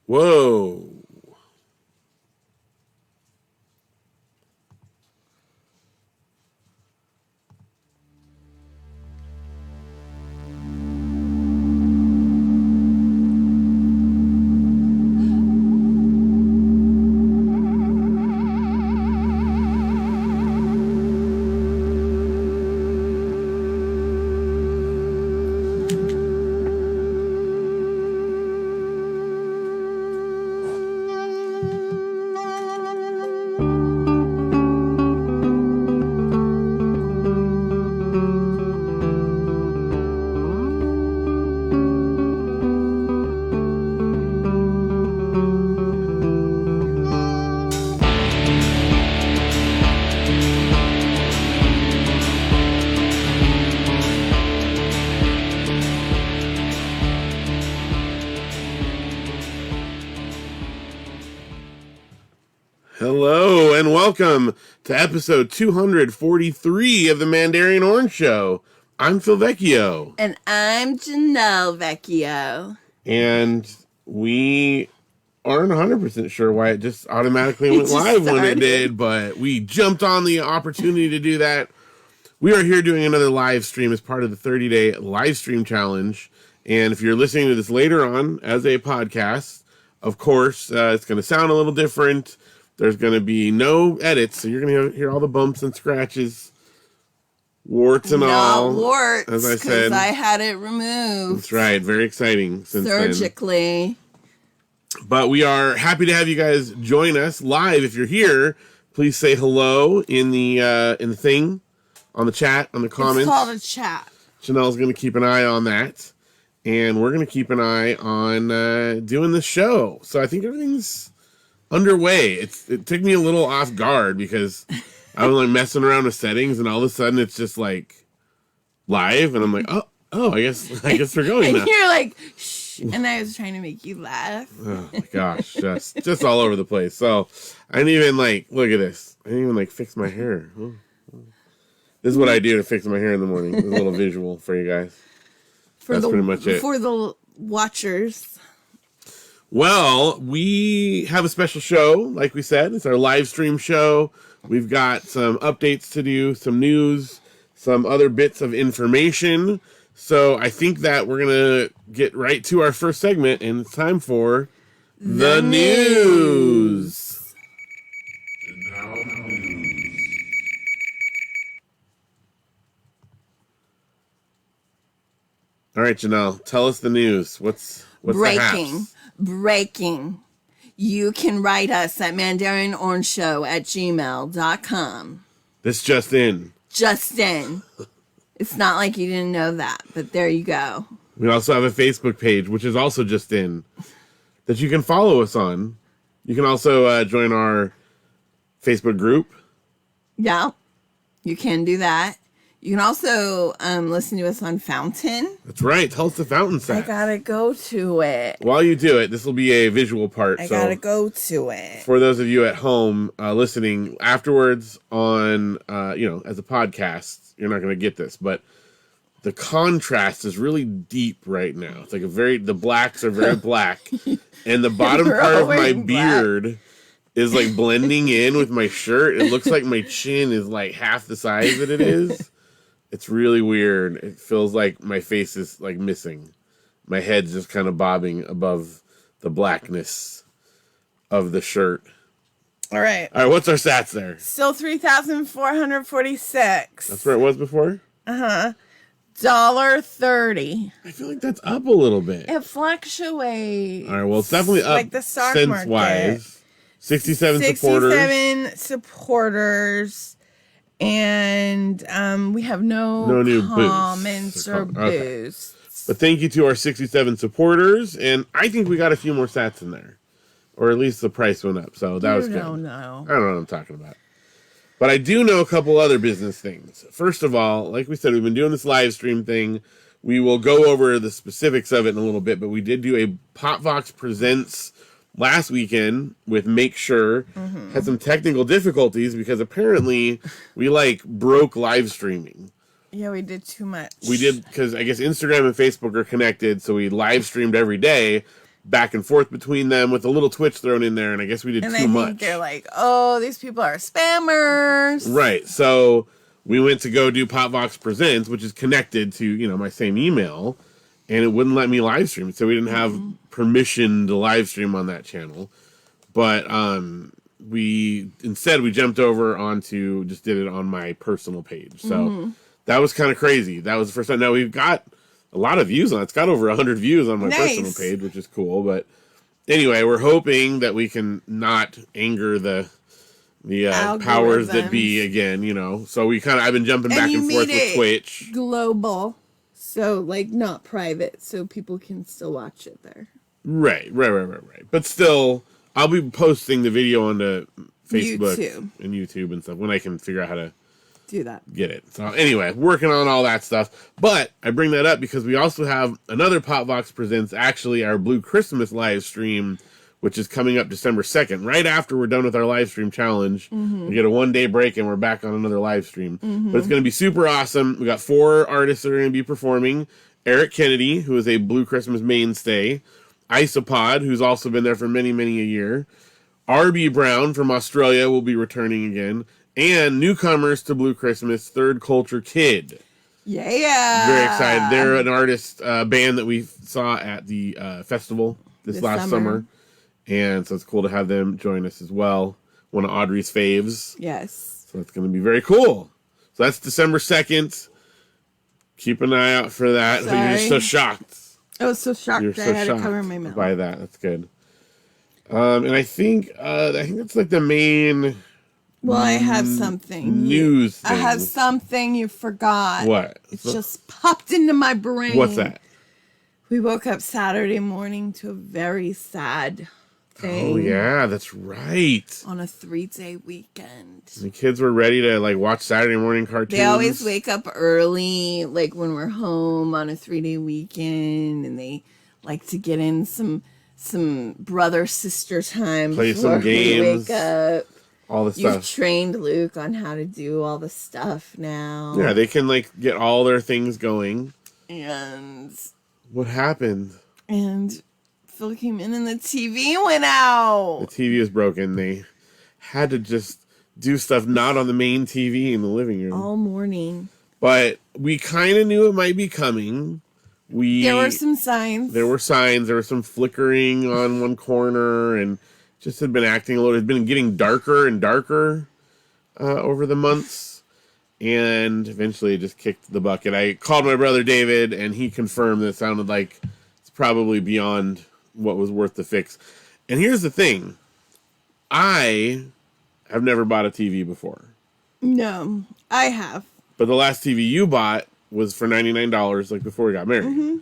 Whoa. Hello and welcome to episode 243 of the Mandarian Orange Show. I'm Phil Vecchio. And I'm Janelle Vecchio. And we aren't 100% sure why it just automatically went live when it did, but we jumped on the opportunity to do that. We are here doing another live stream as part of the 30-day live stream challenge. And if you're listening to this later on as a podcast, of course, it's going to sound a little different. There's going to be no edits, so you're going to hear all the bumps and scratches, warts and all. Not warts, as I said. because I had it removed. That's right. Very exciting. Surgically. But we are happy to have you guys join us live. If you're here, please say hello in the thing, on the chat, on the comments. It's called a chat. Janelle's going to keep an eye on that. And we're going to keep an eye on doing the show. So I think everything's underway. It took me a little off guard because I was like messing around with settings, and all of a sudden it's just like live, and I'm like, oh, I guess we're going and now. You're like, shh, and I was trying to make you laugh. Oh my gosh, just all over the place. So I didn't even look at this. I didn't even fix my hair. This is what I do to fix my hair in the morning. It's a little visual for you guys. That's pretty much it. For the watchers. Well, we have a special show, like we said. It's our live stream show. We've got some updates to do, some news, some other bits of information. So I think that we're going to get right to our first segment, and it's time for The News. And now the news. All right, Janelle, tell us the news. What's Breaking. You can write us at mandarianorangeshow@gmail.com. This just in. Just in. It's not like you didn't know that, but there you go. We also have a Facebook page, which is also just in, that you can follow us on. You can also join our Facebook group. Yeah, you can do that. You can also listen to us on Fountain. That's right. Tell us the Fountain set. I gotta go to it. While you do it, this will be a visual part. I gotta go to it. For those of you at home listening afterwards on, as a podcast, you're not going to get this, but the contrast is really deep right now. It's like the blacks are very black, and the bottom part of my beard is blending in with my shirt. It looks like my chin is half the size that it is. It's really weird. It feels like my face is missing. My head's just kind of bobbing above the blackness of the shirt. All right. What's our stats there? Still 3,446. That's where it was before? Uh-huh. $1.30. I feel like that's up a little bit. It fluctuates. All right, well, it's definitely up like the stock cents-wise. 67 supporters. 67 supporters. And we have no new comments or okay. boosts. But thank you to our 67 supporters. And I think we got a few more sats in there. Or at least the price went up. So that was good. No. I don't know what I'm talking about. But I do know a couple other business things. First of all, like we said, we've been doing this live stream thing. We will go over the specifics of it in a little bit. But we did do a Popvox Presents last weekend with Make Sure. Had some technical difficulties because apparently we broke live streaming. Yeah, we did too much. We did because I guess Instagram and Facebook are connected, so we live streamed every day. back and forth between them with a little Twitch thrown in there, and I guess we did and too I much. think they're like, oh, these people are spammers. Right. So we went to go do Popvox Presents, which is connected to, my same email, and it wouldn't let me live stream. So we didn't have permission to live stream on that channel. But we jumped over onto, just did it on my personal page. So that was kind of crazy. That was the first time. Now we've got a lot of views on it. It's got over 100 views on my personal page, which is cool. But anyway, we're hoping that we can not anger the powers that be again, So I've been jumping back and forth with Twitch. Global. So, like, not private, so people can still watch it there. Right. But still, I'll be posting the video onto Facebook and YouTube and stuff when I can figure out how to do that. Get it. So anyway, working on all that stuff. But I bring that up because we also have another Popvox Presents, actually our Blue Christmas live stream, which is coming up December 2nd, right after we're done with our live stream challenge. We get a 1-day break and we're back on another live stream. But it's going to be super awesome. We got 4 artists that are going to be performing. Eric Kennedy, who is a Blue Christmas mainstay. Isopod, who's also been there for many, many a year. RB Brown from Australia will be returning again. And newcomers to Blue Christmas, Third Culture Kid. Yeah. Very excited. They're an artist band that we saw at the festival this last summer. And so it's cool to have them join us as well. One of Audrey's faves. Yes. So it's going to be very cool. So that's December 2nd. Keep an eye out for that. Sorry. You're just so shocked. I was so shocked You're that so I had shocked to cover my mouth. by that. That's good. And I think that's like the main... Well, I have something. News thing. I have something you forgot. What? It just popped into my brain. What's that? We woke up Saturday morning to a very sad thing. Oh, yeah, that's right. On a 3-day weekend. The kids were ready to, watch Saturday morning cartoons. They always wake up early, when we're home on a 3-day weekend, and they like to get in some brother-sister time. Play some games. Wake up. All the stuff. You've trained Luke on how to do all the stuff now. Yeah, they can get all their things going. And what happened? And Phil came in and the TV went out. The TV was broken. They had to just do stuff not on the main TV in the living room. All morning. But we kind of knew it might be coming. There were some signs. There were signs. There was some flickering on one corner and just had been acting a little. It's been getting darker and darker over the months, and eventually it just kicked the bucket. I called my brother David, and he confirmed that it sounded like it's probably beyond what was worth the fix. And here's the thing: I have never bought a TV before. No, I have. But the last TV you bought was for $99, before we got married.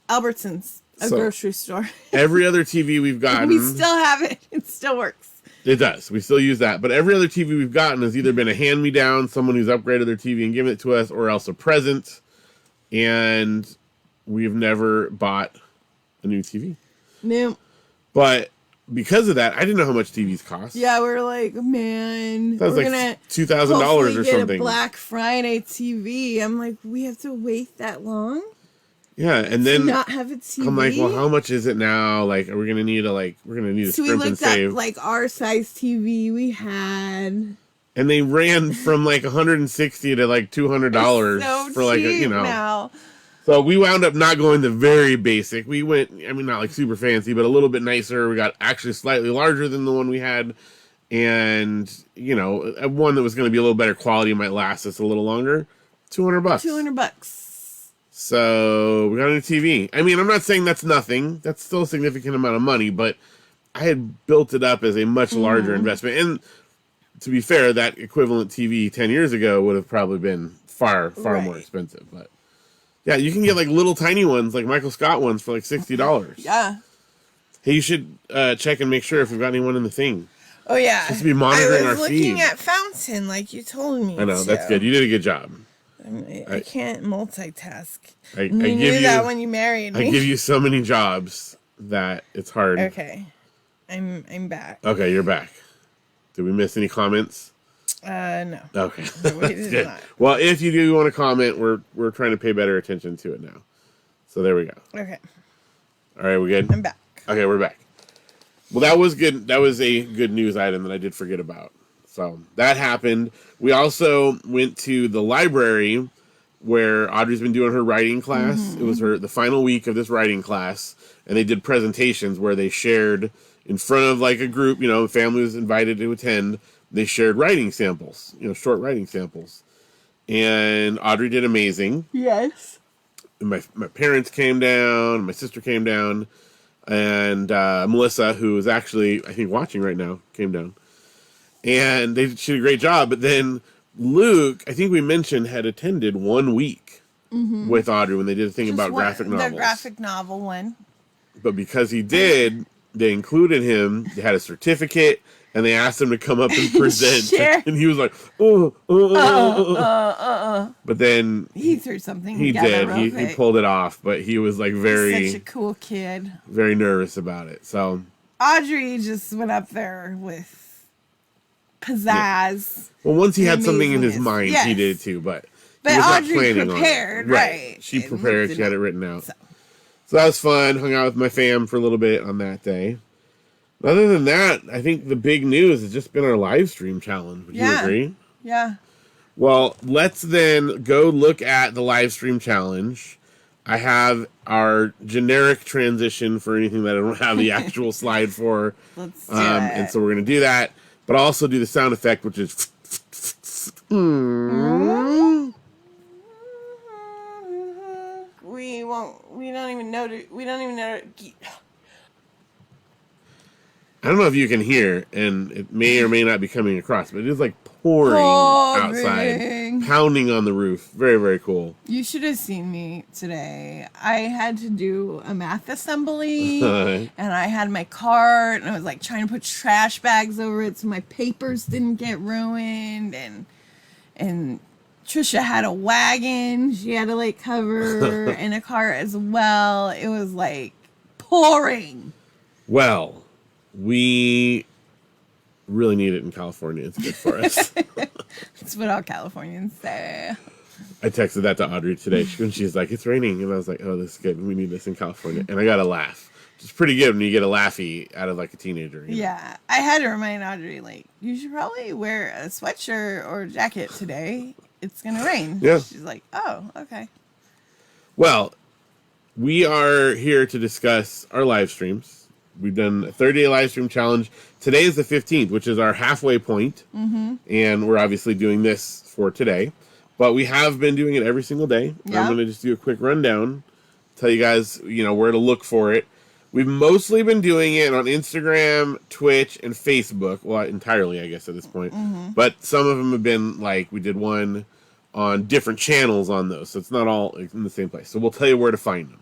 Albertsons. A grocery store. Every other TV we've gotten... We still have it. It still works. It does. We still use that. But every other TV we've gotten has either been a hand-me-down, someone who's upgraded their TV and given it to us, or else a present. And we've never bought a new TV. No. But because of that, I didn't know how much TVs cost. Yeah, we were like, man, that was we're like $2,000 or get something. A Black Friday TV. I'm like, we have to wait that long? Yeah, and then not have a TV. I'm like, well, how much is it now? Are we gonna need we're gonna need to scrimp and save? So we looked up our size TV we had, and they ran from $160 to $200 for now. So we wound up not going the very basic. We went, not super fancy, but a little bit nicer. We got actually slightly larger than the one we had, and one that was going to be a little better quality, might last us a little longer. $200. $200. So we got a new TV. I'm not saying that's nothing. That's still a significant amount of money, but I had built it up as a much larger investment. And to be fair, that equivalent TV 10 years ago would have probably been far more expensive. But yeah, you can get little tiny ones, like Michael Scott ones for $60. Yeah. Hey, you should check and make sure if we've got anyone in the thing. Oh yeah. Just to be monitoring our feed. I was looking at Fountain like you told me. I know, that's good. You did a good job. I can't multitask. I you knew that when you married me. I give you so many jobs that it's hard. Okay. I'm back. Okay, you're back. Did we miss any comments? No. Okay. No, we did not. Well, if you do want to comment, we're trying to pay better attention to it now. So there we go. Okay. All right, we good? I'm back. Okay, we're back. Well, that was good. That was a good news item that I did forget about. So that happened. We also went to the library where Audrey's been doing her writing class. It was the final week of this writing class, and they did presentations where they shared in front of like a group. Family was invited to attend. They shared writing samples, short writing samples, and Audrey did amazing. Yes. And my parents came down. My sister came down. And Melissa, who is actually, I think, watching right now, came down. And she did a great job. But then Luke, I think we mentioned, had attended 1 week with Audrey when they did a thing about graphic novels. The graphic novel one. But because he did, they included him. They had a certificate. And they asked him to come up and present. And he was like, But then he threw something He together did. He pulled it off. But he was like He's such a cool kid. very nervous about it. So Audrey just went up there with pizzazz. Yeah. Well, once he had something in his mind, he did too. But he was Audrey not prepared, right? She prepared. She had it written out. So that was fun. Hung out with my fam for a little bit on that day. Other than that, I think the big news has just been our live stream challenge. Would you agree? Yeah. Well, let's then go look at the live stream challenge. I have our generic transition for anything that I don't have the actual slide for. Let's do it. And so we're going to do that. But I'll also do the sound effect, which is... We don't even know. I don't know if you can hear, and it may or may not be coming across, but it is like pouring outside, pounding on the roof. Very, very cool. You should have seen me today. I had to do a math assembly, and I had my cart, and I was like trying to put trash bags over it so my papers didn't get ruined, and Trisha had a wagon she had to like cover and a cart as well. It was like pouring. Well, we really need it in California. It's good for us. That's what all Californians say. I texted that to Audrey today. She's like, it's raining. And I was like, oh, this is good. We need this in California. And I got a laugh. It's pretty good when you get a laughy out of like a teenager. Yeah. I had to remind Audrey, like, you should probably wear a sweatshirt or jacket today. It's going to rain. Yeah. She's like, oh, okay. Well, we are here to discuss our live streams. We've done a 30-day live stream challenge. Today is the 15th, which is our halfway point. And we're obviously doing this for today. But we have been doing it every single day. Yeah. I'm going to just do a quick rundown, tell you guys, where to look for it. We've mostly been doing it on Instagram, Twitch, and Facebook. Well, entirely, I guess, at this point. But some of them have been, like, we did one on different channels on those. So it's not all in the same place. So we'll tell you where to find them.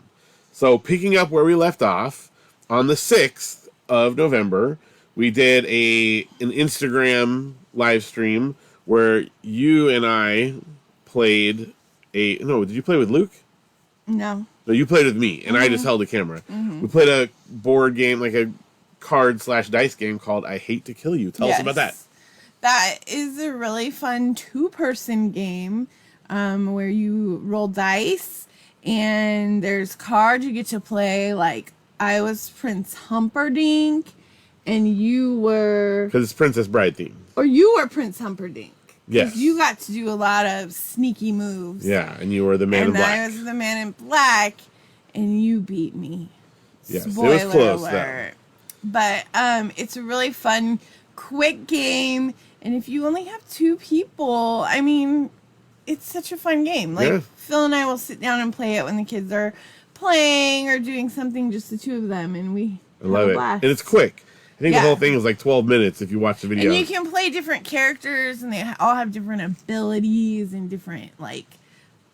So picking up where we left off, on the 6th of November, we did an Instagram live stream where you and I played No, did you play with Luke? No. No, you played with me, and I just held the camera. We played a board game, like a card/dice game called I Hate to Kill You. Tell us about that. That is a really fun 2-person game where you roll dice, and there's cards you get to play. Like, I was Prince Humperdinck, and you were... Because it's Princess Bride themed. Or you were Prince Humperdinck. Yes. You got to do a lot of sneaky moves. Yeah, and you were the man in black. And I was the man in black, and you beat me. Yes, Spoiler it was close, alert. But it's a really fun, quick game, and if you only have 2 people, I mean, it's such a fun game. Like, Phil and I will sit down and play it when the kids are playing or doing something, just the 2 of them, and we love it. And it's quick. I think the whole thing is like 12 minutes if you watch the video. And you can play different characters, and they all have different abilities and different, like,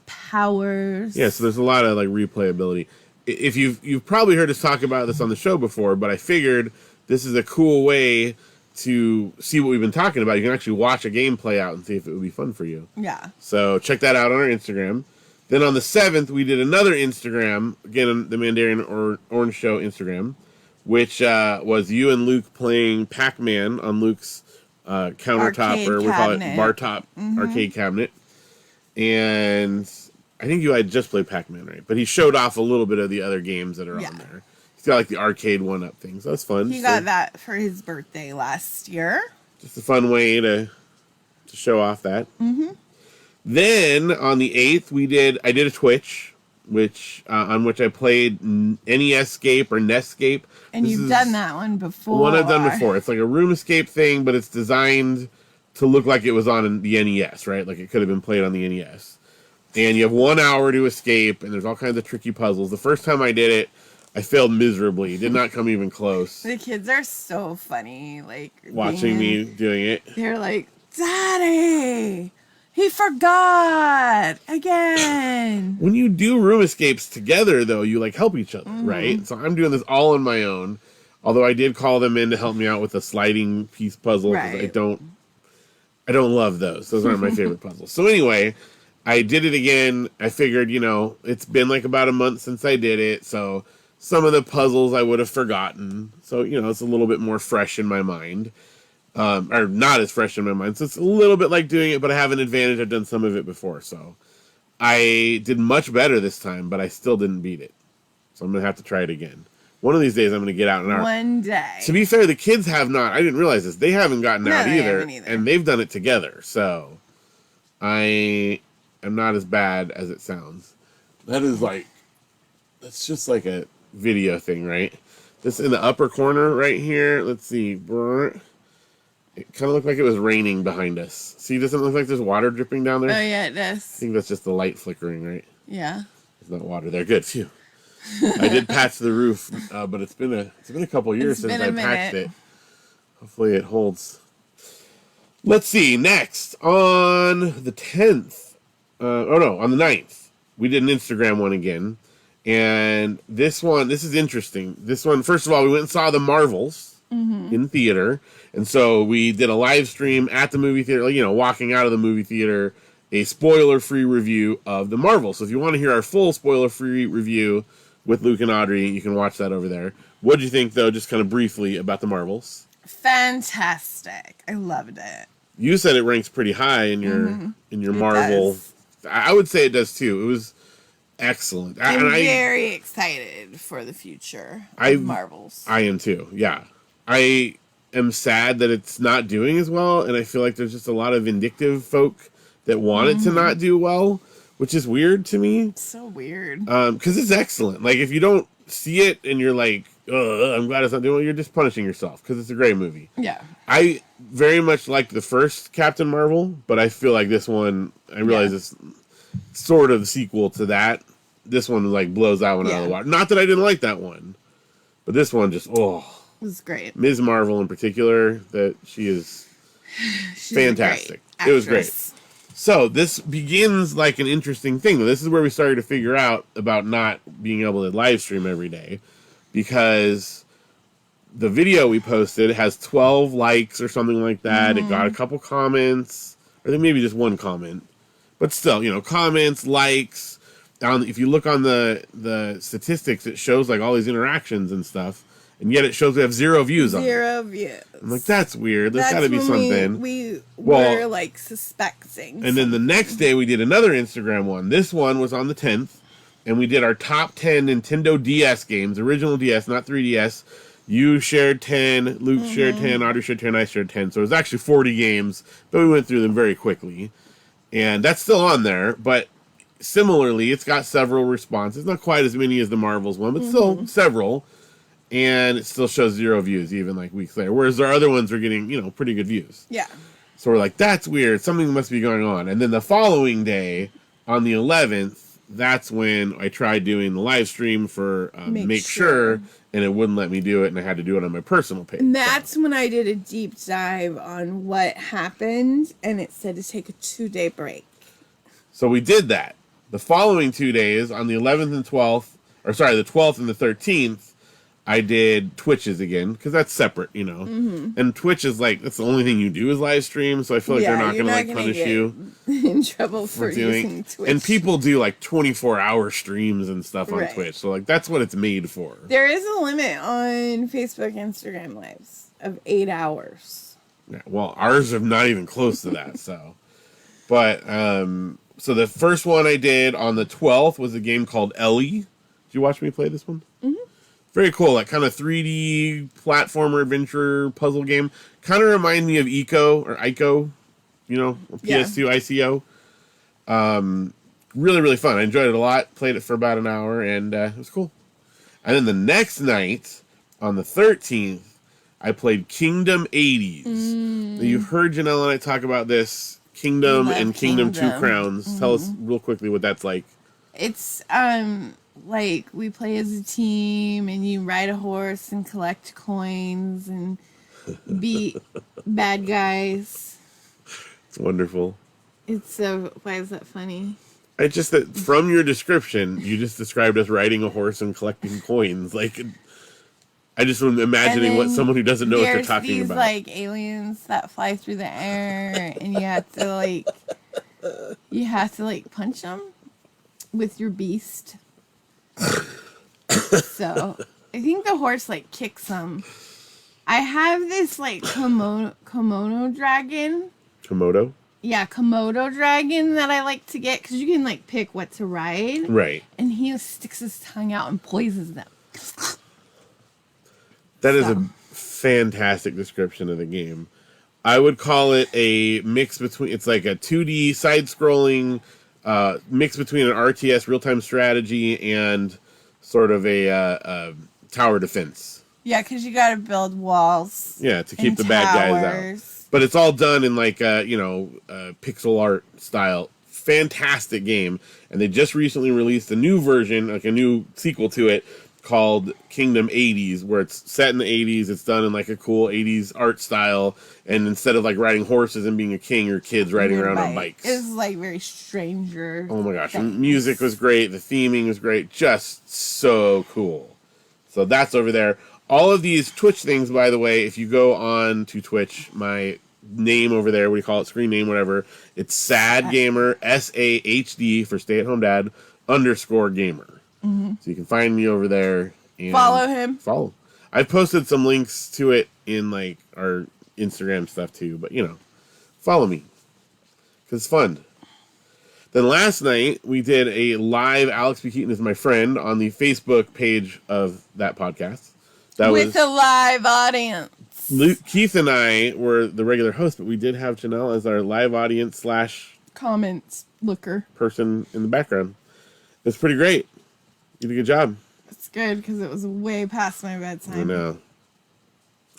powers. Yeah, so there's a lot of, like, replayability. If you've probably heard us talk about this on the show before, but I figured this is a cool way to see what we've been talking about. You can actually watch a game play out and see if it would be fun for you. Yeah. So check that out on our Instagram. Then on the 7th, we did another Instagram, again, on the Mandarian Orange Show Instagram, which was you and Luke playing Pac-Man on Luke's countertop, arcade or we call it cabinet. bar top arcade cabinet. And I think you had just played Pac-Man, right? But he showed off a little bit of the other games that are on there. He He's got like the arcade 1-up thing, so that's fun. He got that for his birthday last year. Just a fun way to show off that. Mm-hmm. Then on the 8th, I did a Twitch, on which I played NEScape or Nescape. And you've done that one before. One I've done before. It's like a room escape thing, but it's designed to look like it was on the NES, right? Like it could have been played on the NES. And you have 1 hour to escape, and there's all kinds of tricky puzzles. The first time I did it, I failed miserably. Did not come even close. The kids are so funny, like watching me doing it. They're like, "Daddy, he forgot again." When you do room escapes together, though, you like help each other, right? So I'm doing this all on my own. Although I did call them in to help me out with a sliding piece puzzle. Right. I don't love those. Those aren't my favorite puzzles. So anyway, I did it again. I figured, it's been like about a month since I did it. So some of the puzzles I would have forgotten. So, it's a little bit more fresh in my mind. Or not as fresh in my mind. So it's a little bit like doing it, but I have an advantage. I've done some of it before. So I did much better this time, but I still didn't beat it. So I'm going to have to try it again. One of these days I'm going to get out an hour. One day. To be fair, the kids have not. I didn't realize this. They haven't gotten out either. And they've done it together. So I am not as bad as it sounds. That's just like a video thing, right? This in the upper corner right here. Let's see. It kind of looked like it was raining behind us. See, doesn't it look like there's water dripping down there? Oh, yeah, it does. I think that's just the light flickering, right? Yeah. There's not water there. Good. Phew. I did patch the roof, but it's been a couple years since I patched it. Hopefully it holds. Let's see. Next, on the 10th. On the 9th. We did an Instagram one again. And this is interesting. This one, first of all, we went and saw the Marvels in theater. And so we did a live stream at the movie theater, walking out of the movie theater, a spoiler-free review of the Marvels. So if you want to hear our full spoiler-free review with Luke and Audrey, you can watch that over there. What did you think, though, just kind of briefly about the Marvels? Fantastic. I loved it. You said it ranks pretty high in your Marvel. Does. I would say it does, too. It was excellent. I'm very excited for the future of Marvels. I am, too. Yeah. I am sad that it's not doing as well, and I feel like there's just a lot of vindictive folk that want it to not do well, which is weird to me. It's so weird. Because it's excellent. Like, if you don't see it and you're like, I'm glad it's not doing well, you're just punishing yourself, because it's a great movie. Yeah. I very much liked the first Captain Marvel, but I feel like this one, I realize it's sort of the sequel to that. This one, like, blows that one out of the water. Not that I didn't like that one, but this one just, it was great. Ms. Marvel in particular, that she's fantastic. It was great. So this begins like an interesting thing. This is where we started to figure out about not being able to live stream every day, because the video we posted has 12 likes or something like that. It got a couple comments, or then maybe just one comment, but still, comments, likes. If you look on the statistics, it shows like all these interactions and stuff. And yet it shows we have 0 views on it. 0 views. I'm like, that's weird. There's got to be something. We were like suspecting. And then the next day we did another Instagram one. This one was on the 10th. And we did our top 10 Nintendo DS games. Original DS, not 3DS. You shared 10. Luke shared 10. Audrey shared 10. I shared 10. So it was actually 40 games. But we went through them very quickly. And that's still on there. But similarly, it's got several responses. Not quite as many as the Marvels one, but still several. And it still shows 0 views, even like weeks later. Whereas our other ones are getting, pretty good views. Yeah. So we're like, that's weird. Something must be going on. And then the following day, on the 11th, that's when I tried doing the live stream for Make Sure, and it wouldn't let me do it, and I had to do it on my personal page. And that's when I did a deep dive on what happened, and it said to take a 2-day break. So we did that. The following 2 days, on the 11th and 12th, the 12th and the 13th, I did Twitches again, because that's separate, And Twitch is like, that's the only thing you do is live stream, so I feel like they're not going to like punish you in trouble for using Twitch. And people do like 24-hour streams and stuff on Twitch, so like that's what it's made for. There is a limit on Facebook, Instagram lives of 8 hours. Yeah, well, ours are not even close to that, so. But, so the first one I did on the 12th was a game called Ellie. Did you watch me play this one? Very cool. Like kind of 3D platformer adventure puzzle game. Kind of remind me of Ico, you know, PS2 ICO. Really, really fun. I enjoyed it a lot. Played it for about an hour, and it was cool. And then the next night, on the 13th, I played Kingdom 80s. Now, you've heard Janelle and I talk about this. Kingdom and Kingdom Two Crowns. Tell us real quickly what that's like. It's like we play as a team, and you ride a horse and collect coins and beat bad guys. It's wonderful. It's so. Why is that funny? It's just that from your description, you just described us riding a horse and collecting coins. Like, I just am imagining what someone who doesn't know what you're talking about. There's these like aliens that fly through the air, and you have to like punch them with your beast. So I think the horse like kicks them. I have this like Komodo dragon. Komodo? Yeah, Komodo dragon that I like to get because you can like pick what to ride. Right. And he sticks his tongue out and poisons them. That is a fantastic description of the game. I would call it a mix between, it's like a 2D side-scrolling mix between an RTS real-time strategy and sort of a tower defense. Yeah, because you got to build walls. Yeah, to keep the bad guys out. But it's all done in like pixel art style. Fantastic game. And they just recently released a new version, like a new sequel to it, called Kingdom 80s, where it's set in the 80s. It's done in like a cool 80s art style. And instead of like riding horses and being a king, your kids riding around on bikes. It's like very Stranger. Oh my gosh. The music was great. The theming was great. Just so cool. So that's over there. All of these Twitch things, by the way, if you go on to Twitch, my name over there, what do you call it? Screen name, whatever. It's Sad Gamer, SAHD for stay at home dad, _gamer. Mm-hmm. So you can find me over there. And follow him. Follow. I've posted some links to it in like our Instagram stuff too, but follow me. Because it's fun. Then last night, we did a live Alex B. Keaton is my friend on the Facebook page of that podcast. That with a live audience. Keith and I were the regular host, but we did have Janelle as our live audience / comments looker person in the background. It was pretty great. You did a good job. It's good because it was way past my bedtime. I know.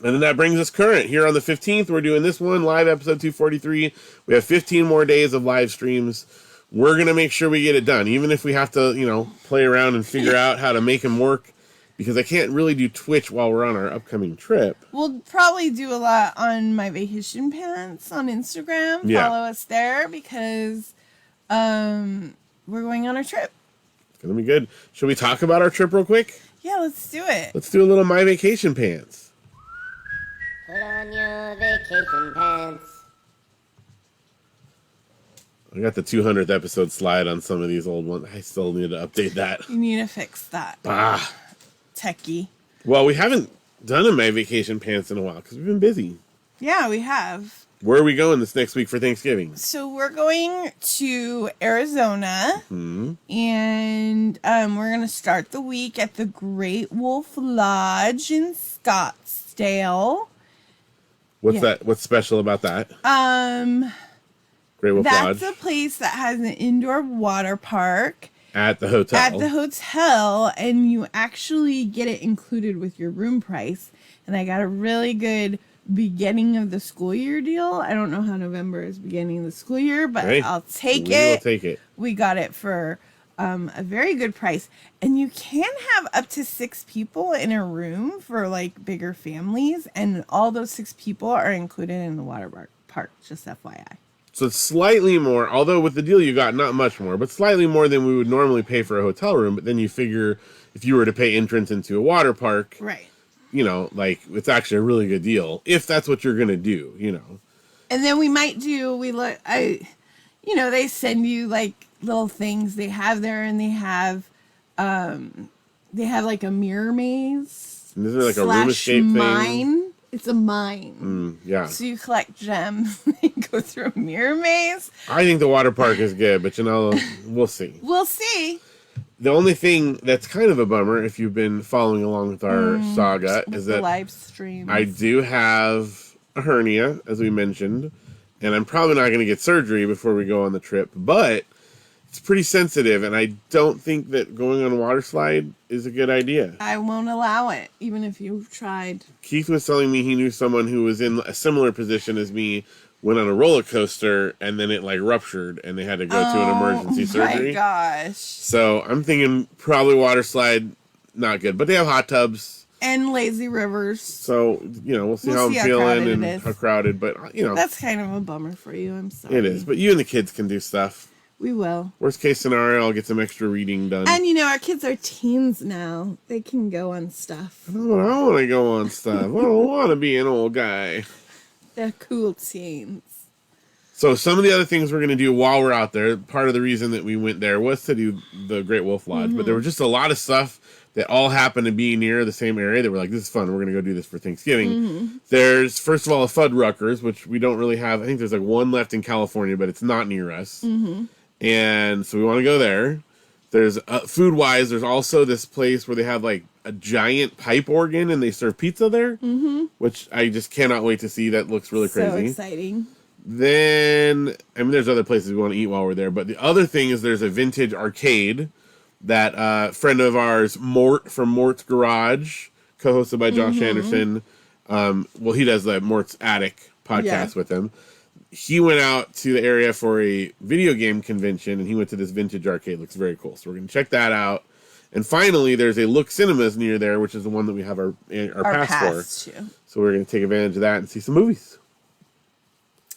And then that brings us current. Here on the 15th, we're doing this one, live episode 243. We have 15 more days of live streams. We're going to make sure we get it done, even if we have to, play around and figure out how to make them work. Because I can't really do Twitch while we're on our upcoming trip. We'll probably do a lot on my vacation pants on Instagram. Yeah. Follow us there because we're going on a trip. It's going to be good. Should we talk about our trip real quick? Yeah, let's do it. Let's do a little My Vacation Pants. Put on your vacation pants. I got the 200th episode slide on some of these old ones. I still need to update that. You need to fix that. Techie. Well, we haven't done a My Vacation Pants in a while because we've been busy. Yeah, we have. Where are we going this next week for Thanksgiving? So we're going to Arizona, and we're going to start the week at the Great Wolf Lodge in Scottsdale. What's that? What's special about that? Great Wolf Lodge. That's a place that has an indoor water park. At the hotel. At the hotel, and you actually get it included with your room price. And I got a really good beginning of the school year deal. I don't know how November is beginning of the school year, but I'll take it. We'll take it. We got it for a very good price. And you can have up to 6 people in a room for like bigger families. And all those 6 people are included in the water park, just FYI. So it's slightly more, although with the deal you got, not much more, but slightly more than we would normally pay for a hotel room. But then you figure if you were to pay entrance into a water park, right? Like it's actually a really good deal if that's what you're going to do, And then we might do, they send you like little things they have there, and they have like a mirror maze. And isn't there like a room escape thing? It's a mine. Yeah. So you collect gems and go through a mirror maze. I think the water park is good, but we'll see. We'll see. The only thing that's kind of a bummer, if you've been following along with our saga, with is the that live stream. I do have a hernia, as we mentioned, and I'm probably not going to get surgery before we go on the trip, but it's pretty sensitive, and I don't think that going on a water slide is a good idea. I won't allow it, even if you've tried. Keith was telling me he knew someone who was in a similar position as me, went on a roller coaster, and then it like ruptured, and they had to go to an emergency surgery. Oh my gosh. So I'm thinking probably water slide, not good. But they have hot tubs. And lazy rivers. So, we'll see how I'm feeling and how crowded. But, That's kind of a bummer for you. I'm sorry. It is. But you and the kids can do stuff. We will. Worst case scenario, I'll get some extra reading done. And, our kids are teens now. They can go on stuff. I don't want to go on stuff. I don't want to be an old guy. They're cool teens. So some of the other things we're going to do while we're out there, part of the reason that we went there was to do the Great Wolf Lodge. But there was just a lot of stuff that all happened to be near the same area that we're like, this is fun. We're going to go do this for Thanksgiving. There's, first of all, a Fuddruckers, which we don't really have. I think there's like one left in California, but it's not near us. And so we want to go there. There's, food-wise, there's also this place where they have like a giant pipe organ and they serve pizza there, which I just cannot wait to see. That looks really crazy. So exciting. Then, there's other places we want to eat while we're there. But the other thing is there's a vintage arcade that friend of ours, Mort from Mort's Garage, co-hosted by Josh Anderson. He does the Mort's Attic podcast with him. He went out to the area for a video game convention, and he went to this vintage arcade. Looks very cool. So we're going to check that out. And finally, there's a Look Cinemas near there, which is the one that we have our pass for. So we're going to take advantage of that and see some movies.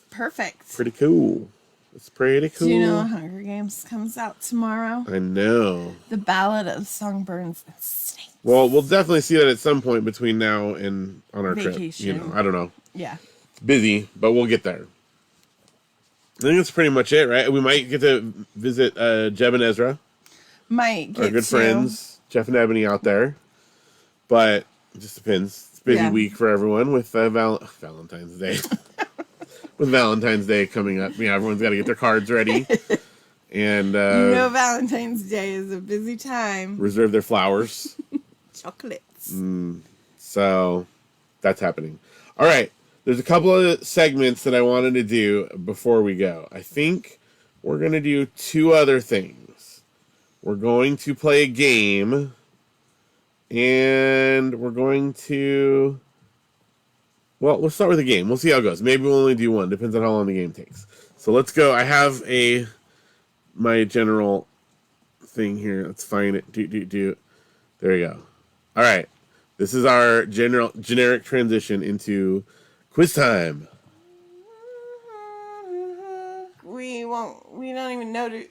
Perfect. Pretty cool. It's pretty cool. Do you know Hunger Games comes out tomorrow? I know. The Ballad of Songbirds and Snakes. Well, we'll definitely see that at some point between now and on our Vacation. trip. I don't know. Yeah. It's busy, but we'll get there. I think that's pretty much it, right? We might get to visit Jeb and Ezra. Might get our good friends, Jeff and Ebony out there. But it just depends. It's a busy week for everyone with Valentine's Day. With Valentine's Day coming up. Everyone's got to get their cards ready. And Valentine's Day is a busy time. Reserve their flowers. Chocolates. So that's happening. All right. There's a couple of segments that I wanted to do before we go. I think we're going to do two other things. We're going to play a game. And we're going to... Well, let's start with a game. We'll see how it goes. Maybe we'll only do one. Depends on how long the game takes. So let's go. I have my general thing here. Let's find it. There you go. All right. This is our generic transition into quiz time. We don't even know.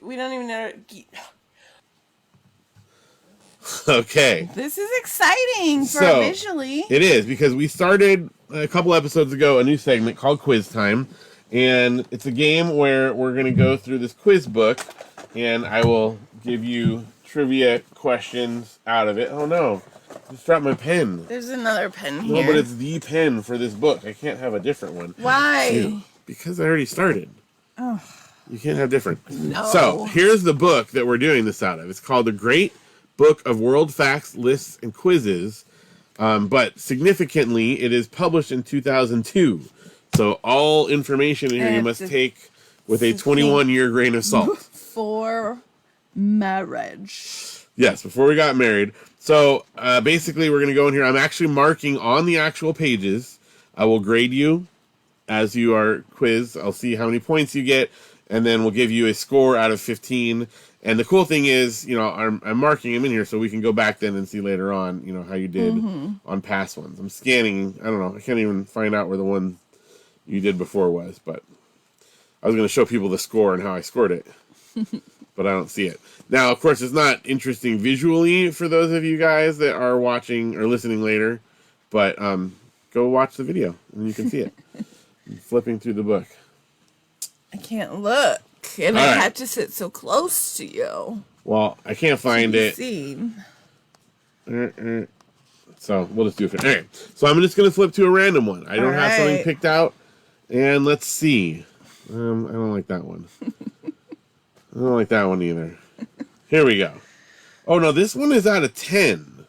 Okay. This is exciting for visually. It is, because we started a couple episodes ago a new segment called Quiz Time, and it's a game where we're going to go through this quiz book, and I will give you trivia questions out of it. Oh no, I just dropped my pen. There's another pen here. No, but it's the pen for this book. I can't have a different one. Why? Ew, because I already started. Oh. You can't have different. No. So here's the book that we're doing this out of. It's called The Great Book of World Facts, Lists, and Quizzes. But significantly, it is published in 2002. So all information in here you must take with a 21-year grain of salt. For marriage. Yes, before we got married. So basically, we're going to go in here. I'm actually marking on the actual pages. I will grade you as you are quizzed. I'll see how many points you get, and then we'll give you a score out of 15. And the cool thing is, I'm marking them in here so we can go back then and see later on, how you did on past ones. I'm scanning. I don't know. I can't even find out where the one you did before was, but I was going to show people the score and how I scored it, but I don't see it. Now, of course, it's not interesting visually for those of you guys that are watching or listening later, but go watch the video and you can see it. I'm flipping through the book. I can't look. And I had to sit so close to you. Well, I can't find it. So we'll just do it. All right. So I'm just going to flip to a random one. I don't have something picked out. And let's see. I don't like that one. I don't like that one either. Here we go. Oh, no, this one is out of 10.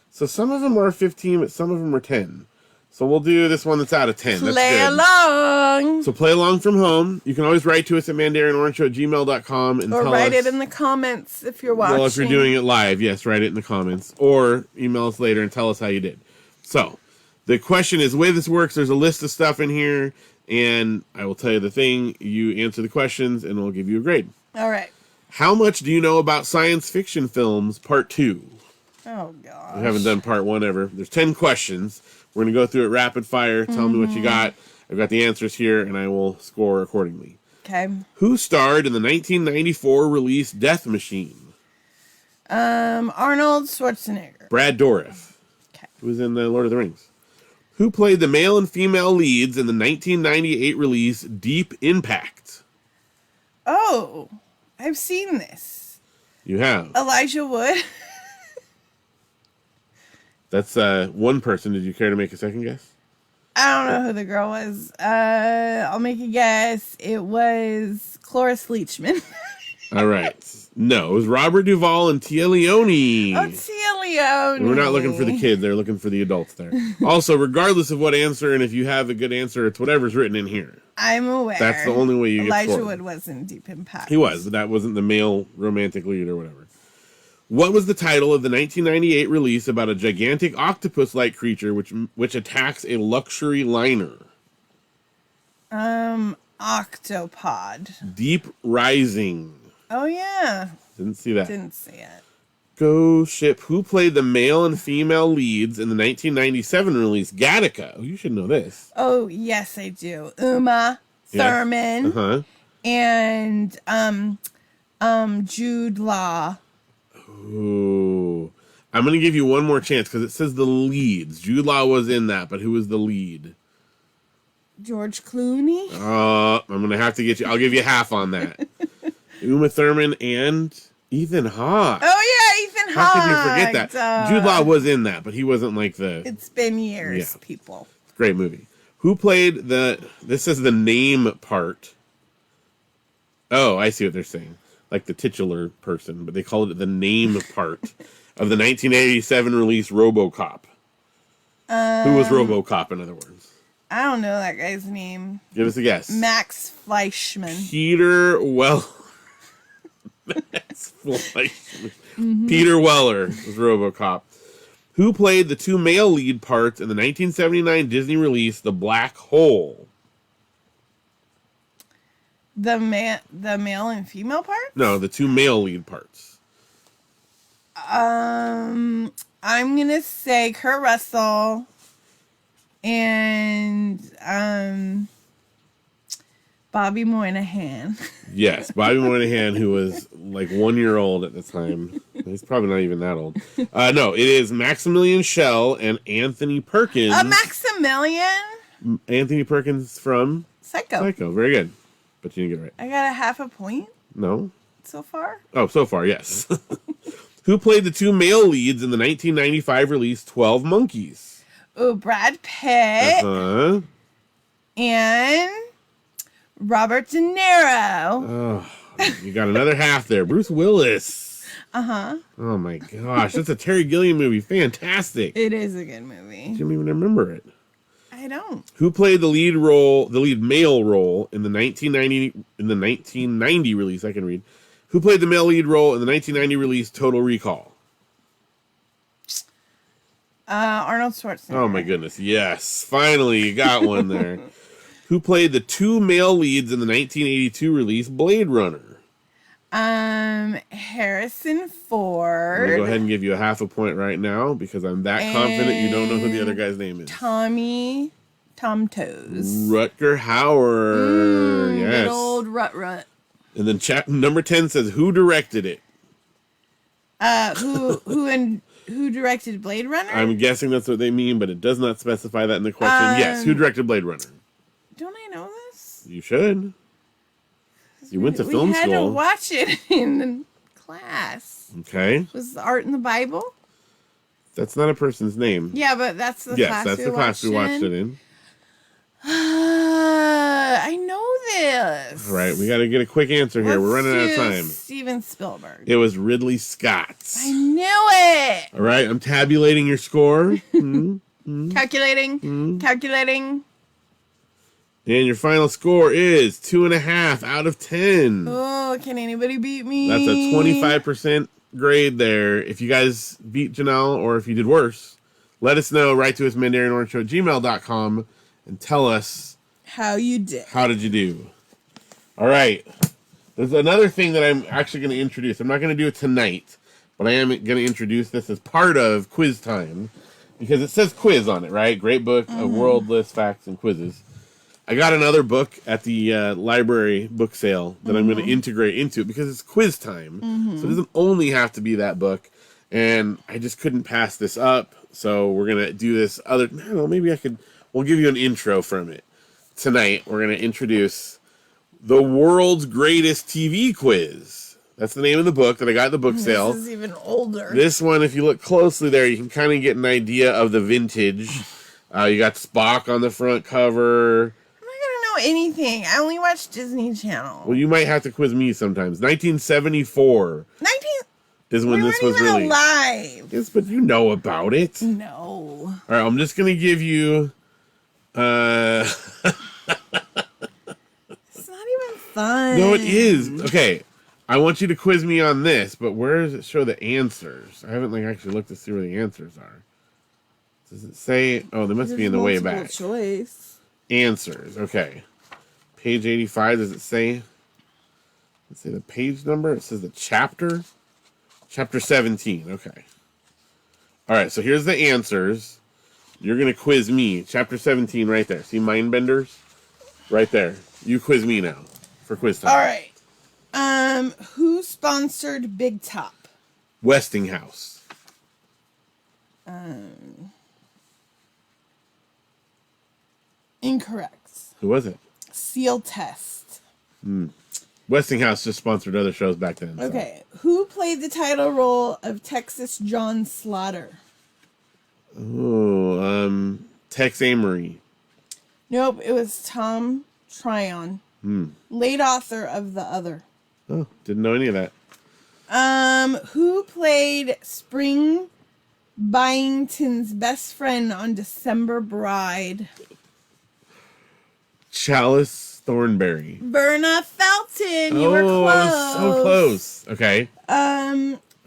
So some of them are 15, but some of them are 10. So we'll do this one that's out of 10. That's Play good. along. So play along from home. You can always write to us at mandarianorangeshow@gmail.com and Or tell write us. it in the comments if you're watching. Well, if you're doing it live, yes, write it in the comments. Or email us later and tell us how you did. So, the question is, the way this works, there's a list of stuff in here, and I will tell you the thing. You answer the questions, and we'll give you a grade. All right. How much do you know about science fiction films, part 2? Oh, gosh. We haven't done part 1 ever. There's 10 questions. We're going to go through it rapid fire. Tell me what you got. I've got the answers here, and I will score accordingly. Okay. Who starred in the 1994 release Death Machine? Arnold Schwarzenegger. Brad Dourif. Okay. Who was in the Lord of the Rings. Who played the male and female leads in the 1998 release Deep Impact? Oh, I've seen this. You have. Elijah Wood. That's one person. Did you care to make a second guess? I don't know who the girl was. I'll make a guess. It was Cloris Leachman. All right. No, it was Robert Duvall and Tia Leone. Oh, Tia Leone. And we're not looking for the kids. They're looking for the adults there. Also, regardless of what answer, and if you have a good answer, it's whatever's written in here. I'm aware. That's the only way you get Elijah scored. Wood was in Deep Impact. He was, but that wasn't the male romantic lead or whatever. What was the title of the 1998 release about a gigantic octopus-like creature which attacks a luxury liner? Octopod. Deep Rising. Oh, yeah. Didn't see that. Didn't see it. Go Ship. Who played the male and female leads in the 1997 release Gattaca? Oh, you should know this. Oh, yes, I do. Uma Thurman. Uh-huh. And Jude Law. Ooh. I'm going to give you one more chance because it says the leads. Jude Law was in that, but who was the lead? George Clooney. I'm going to have to get you. I'll give you half on that. Uma Thurman and Ethan Hawke. Oh, yeah, Ethan Hawke. How could you forget that? Jude Law was in that, but he wasn't like the... It's been years, Yeah. people. Great movie. Who played the... This is the name part. Oh, I see what they're saying. Like the titular person, but they called it the name part of the 1987 release RoboCop. Who was RoboCop, in other words? I don't know that guy's name. Give us a guess. Max Fleischman. Peter Weller. Max Fleischman. Peter Weller was RoboCop. Who played the two male lead parts in the 1979 Disney release The Black Hole? The male and female part? No, the two male lead parts. I'm gonna say Kurt Russell and Bobby Moynihan. Yes, Bobby Moynihan, who was like 1 year old at the time. He's probably not even that old. No, it is Maximilian Schell and Anthony Perkins. Maximilian? Anthony Perkins from Psycho. Psycho. Very good. But you didn't get it right. I got a half a point No? so far. Oh, so far, yes. Who played the two male leads in the 1995 release 12 Monkeys? Oh, Brad Pitt Uh-huh. and Robert De Niro. Oh, you got another half there. Bruce Willis. Uh-huh. Oh, my gosh. That's a Terry Gilliam movie. Fantastic. It is a good movie. I don't even remember it. I don't. Who played the lead male role in the 1990 release? I can read. Who played the male lead role in the 1990 release Total Recall? Arnold Schwarzenegger. Oh my goodness! Yes, finally you got one there. Who played the two male leads in the 1982 release Blade Runner? Harrison I'm Ford. gonna go ahead and give you a half a point right now because I'm that confident you don't know who the other guy's name is. Tom Toes. Rutger Hauer. Yes. Good old Rut. And then number 10 says who directed it. Who directed Blade Runner? I'm guessing that's what they mean, but it does not specify that in the question. Yes, who directed Blade Runner? Don't I know this? You should. You went to film We had to school. watch it in class. Okay. Was Art in the Bible? That's not a person's name. Yeah, but that's the Yes, class that's the class we watched it in. I know this. All right, we got to get a quick answer here. We're running out of time. Steven Spielberg. It was Ridley Scott's. I knew it. All right, I'm tabulating your score. Calculating. Calculating. And your final score is 2.5 out of 10. Oh, can anybody beat me? That's a 25% grade there. If you guys beat Janelle or if you did worse, let us know. Write to us, mandarianorangeshow@gmail.com, and tell us how you did. How did you do? All right. There's another thing that I'm actually going to introduce. I'm not going to do it tonight, but I am going to introduce this as part of quiz time because it says quiz on it, right? Great book of world list facts and quizzes. I got another book at the library book sale that I'm going to integrate into it because it's quiz time. So it doesn't only have to be that book. And I just couldn't pass this up. So we're going to do this other... I don't know, maybe we'll give you an intro from it. Tonight, we're going to introduce the world's greatest TV quiz. That's the name of the book that I got at the book sale. This is even older. This one, if you look closely there, you can kind of get an idea of the vintage. You got Spock on the front cover. Anything. I only watch Disney Channel. Well, you might have to quiz me sometimes. 1974 is when this was released. Alive. Yes, but you know about it. No. All right, I'm just gonna give you. It's not even fun. No, it is. Okay, I want you to quiz me on this, but where does it show the answers? I haven't actually looked to see where the answers are. Does it say? Oh, they must be in the way back. Choice. Answers. Okay. Page 85. Does it say? Let's say the page number. It says the chapter. Chapter 17. Okay. All right. So here's the answers. You're gonna quiz me. Chapter 17, right there. See Mindbenders? Right there. You quiz me now for quiz time. All right. Who sponsored Big Top? Westinghouse. Incorrect. Who was it? Seal Test. Westinghouse just sponsored other shows back then. So. Okay. Who played the title role of Texas John Slaughter? Oh, Tex Avery. Nope, it was Tom Tryon. Late author of The Other. Oh, didn't know any of that. Who played Spring Byington's best friend on December Bride? Chalice Thornberry. Berna Felton. You were close. I was so close. Okay.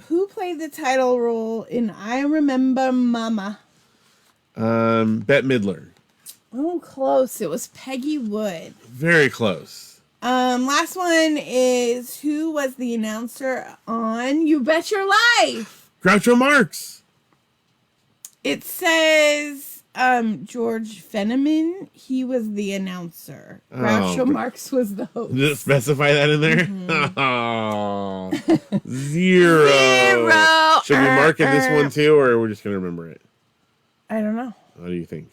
Who played the title role in I Remember Mama? Bette Midler. Oh, close. It was Peggy Wood. Very close. Last one is who was the announcer on You Bet Your Life? Groucho Marx. It says George Fenneman. He was the announcer. Groucho Marx was the host. Did it specify that in there? Oh, zero. Should we mark it this one too, or are we just going to remember it? I don't know. What do you think?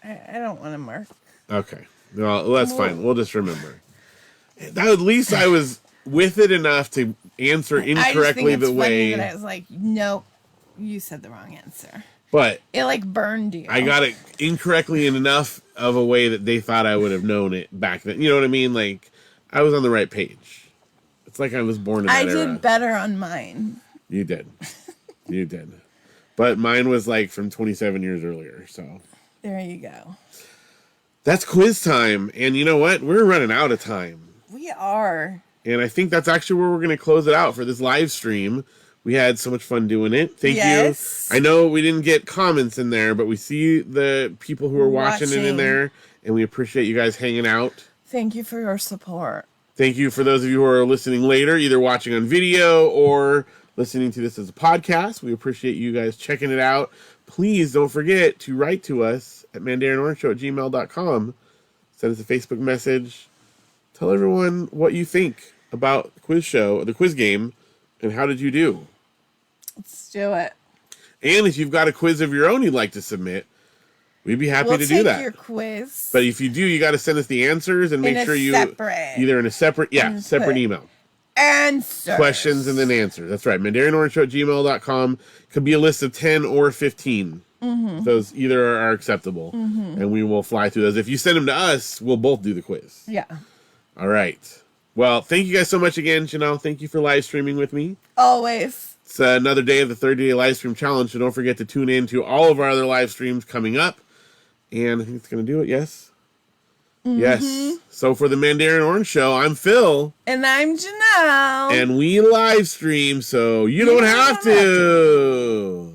I don't want to mark. Okay. Well, that's fine. We'll just remember. At least I was with it enough to answer incorrectly the way. Funny that I was like, nope, you said the wrong answer. But it burned you. I got it incorrectly in enough of a way that they thought I would have known it back then. You know what I mean? Like, I was on the right page. It's like I was born in that era. I did better on mine. You did. You did. But mine was from 27 years earlier, so. There you go. That's quiz time. And you know what? We're running out of time. We are. And I think that's actually where we're going to close it out for this live stream. We had so much fun doing it. Thank you. I know we didn't get comments in there, but we see the people who are watching it in there, and we appreciate you guys hanging out. Thank you for your support. Thank you for those of you who are listening later, either watching on video or listening to this as a podcast. We appreciate you guys checking it out. Please don't forget to write to us at mandarianorangeshow@gmail.com. Send us a Facebook message. Tell everyone what you think about the quiz show, the quiz game, and how did you do? Let's do it. And if you've got a quiz of your own you'd like to submit, we'd be happy to do that. Your quiz. But if you do, you got to send us the answers and make sure you either in a separate email. Answers. Questions and then answers. That's right. MandarianOrangeShow@gmail.com. Could be a list of 10 or 15. Those either are acceptable, and we will fly through those. If you send them to us, we'll both do the quiz. Yeah. All right. Well, thank you guys so much again, Janelle. Thank you for live streaming with me. Always. It's another day of the 30-day live stream challenge, so don't forget to tune in to all of our other live streams coming up. And I think it's going to do it, yes? Yes. So for the Mandarian Orange Show, I'm Phil. And I'm Janelle. And we live stream, so you don't have to.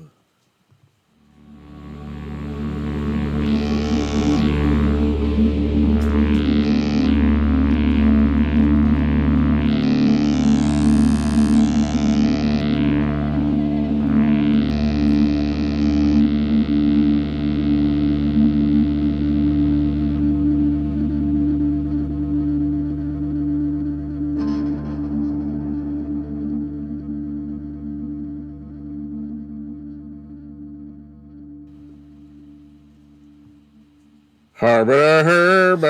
Harbor,